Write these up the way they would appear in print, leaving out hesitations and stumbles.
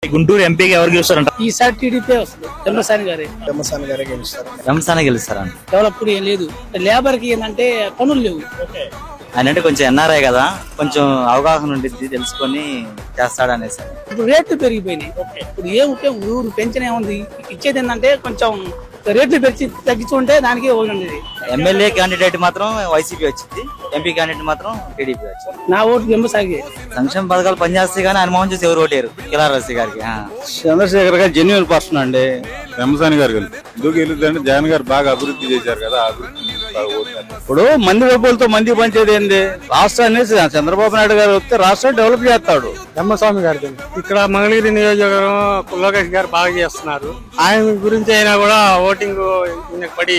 గుంటూరు ఎంపీకి ఎవరు గెలుస్తారంట? ఈసారి టీడీపీ వస్తుంది. పెమ్మసాని గారే గెలుస్తారు. రంసానే గెలుస్తారంట. డెవలప్ ఏం లేదు, లేబర్ కి ఏంటంటే పనులు లేవు. ఆయన అంటే కొంచెం ఎన్ఆర్ఐ కదా, కొంచెం అవగాహన ఉండిద్ది, తెలుసుకొని చేస్తాడు అనేసి. ఇప్పుడు రేట్లు పెరిగిపోయినాయి. ఇప్పుడు ఏముంటే ఊరు పెంచిన ఏముంది, ఇచ్చేది ఏంటంటే కొంచెం రేట్లు పెంచి తగ్గించుకుంటే దానికి ఉండేది. ఎమ్మెల్యే క్యాండిడేట్ మాత్రం వైసీపీ వచ్చింది, ఎంపీ క్యాండిడేట్ మాత్రం టీడీపీ వచ్చింది. నా ఓటు పెంబసాగి. సంక్షేమ పథకాలు పనిచేస్తాయి కానీ ఆయన మోహన్ చూసి ఎవరు ఓటేరు కిలారసి గారికి. చంద్రశేఖర్ గారు జెన్యున్ పర్సన్ అండి. పెమ్మసాని గారు ఎందుకు గెలుద్దంటే జగన్ గారు బాగా అభివృద్ధి చేశారు కదా, ఇప్పుడు మంది డబ్బులతో మంది పంచేది ఏంది? రాష్ట్రాన్ని చంద్రబాబు నాయుడు గారు వస్తే రాష్ట్రాన్ని డెవలప్ చేస్తాడు. పెమ్మస్వామి గారు ఇక్కడ మంగళగిరి నియోజకవర్గం లోకేష్ గారు బాగా చేస్తున్నారు. ఆయన గురించి అయినా కూడా ఓటింగ్ పడి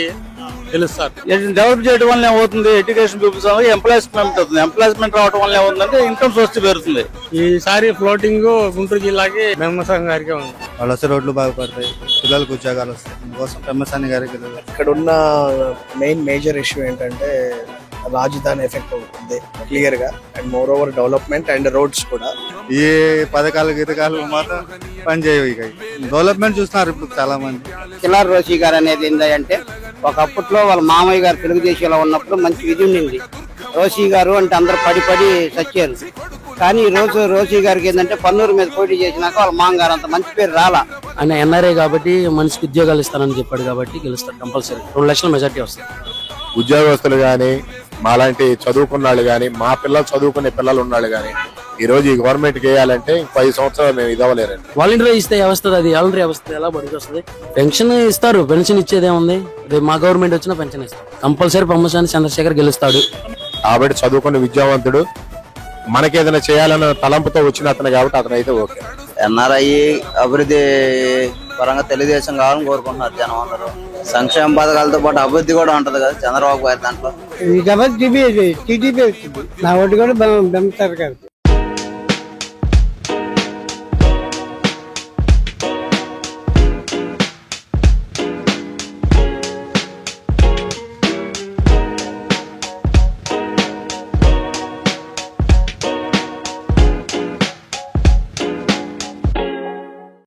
గెలుస్తారు. డెవలప్ చేయడం వల్ల ఏమవుతుంది? ఎడ్యుకేషన్ పీపుల్స్ ఎంప్లాయ్మెంట్ అవుతుంది. ఎంప్లాయ్మెంట్ రావడం వల్ల ఏమవుతుందంటే ఇన్కమ్ సోర్స్ పెరుగుతుంది. ఈసారి ఫ్లోటింగ్ గుంటూరు జిల్లాకి పెమ్మస్వామి గారికి ఉంది. వాళ్ళు వస్తే రోడ్లు బాగుపడతాయి, పిల్లలకు ఉద్యోగాలు వస్తాయి. అందుకోసం పెమ్మసాని గారికి. ఇక్కడ ఉన్న మేజర్ ఇష్యూ ఏంటంటే రాజధాని ఎఫెక్ట్ అవుతుంది క్లియర్ గా, and more over development and roads కూడా. ఈ పథకాలు గితకాలు మాత్రం పనిచేయవు. ఇక డెవలప్మెంట్ చూస్తున్నారు ఇప్పుడు చాలా మంది. కిలార్ రోషి గారు అనేది ఏంటంటే ఒకప్పట్లో వాళ్ళ మామయ్య గారు తెలుగుదేశంలో ఉన్నప్పుడు మంచి విధి ఉండింది. రోషి గారు అంటే అందరు పడి చచ్చారు. కానీ ఈ రోజు రోషి గారికి ఏంటంటే పన్నూరు మీద పోటీ చేసినాక వాళ్ళ మామగారు అంత మంచి పేరు రాలా. ఆయన ఎన్ఆర్ఐ కాబట్టి మనిషికి ఉద్యోగాలు ఇస్తానని చెప్పాడు కాబట్టి గెలుస్తాడు కంపల్సరీ. 2 లక్షల మెజార్టీ వస్తుంది. ఉద్యోగస్తులు గాని, మాలాంటి చదువుకున్న వాళ్ళు గాని, మా పిల్లలు చదువుకునే పిల్లలు ఉన్నాళ్ళు గాని ఈ రోజు ఈ గవర్నమెంట్ కి వేయాలంటే 5 సంవత్సరాలు మేము ఇదవలేరండి. వాలంటీర్ ఇస్తే వస్తుంది, అది వాలంటీర్ వ్యవస్థ ఎలా బడికి వస్తుంది? పెన్షన్ ఇస్తారు, పెన్షన్ ఇచ్చేదేముంది? రేపు మా గవర్నమెంట్ వచ్చినా పెన్షన్ ఇస్తారు. కంపల్సరీ పెమ్మసాని చంద్రశేఖర్ గెలుస్తాడు. కాబట్టి చదువుకున్న విద్యావంతుడు, మనకేదైనా చేయాలన్న తలంపుతో వచ్చిన అతను కాబట్టి అతను అయితే ఓకే. ఎన్ఆర్ఐ అభివృద్ధి పరంగా తెలుగుదేశం కావాలని కోరుకుంటున్నారు జనం అందరూ. సంక్షేమ పథకాలతో పాటు అభివృద్ధి కూడా ఉంటది కదా చంద్రబాబు గారి దాంట్లో. టీడీపీ వచ్చింది. నా ఓటు కూడా బెంబసాని గారు.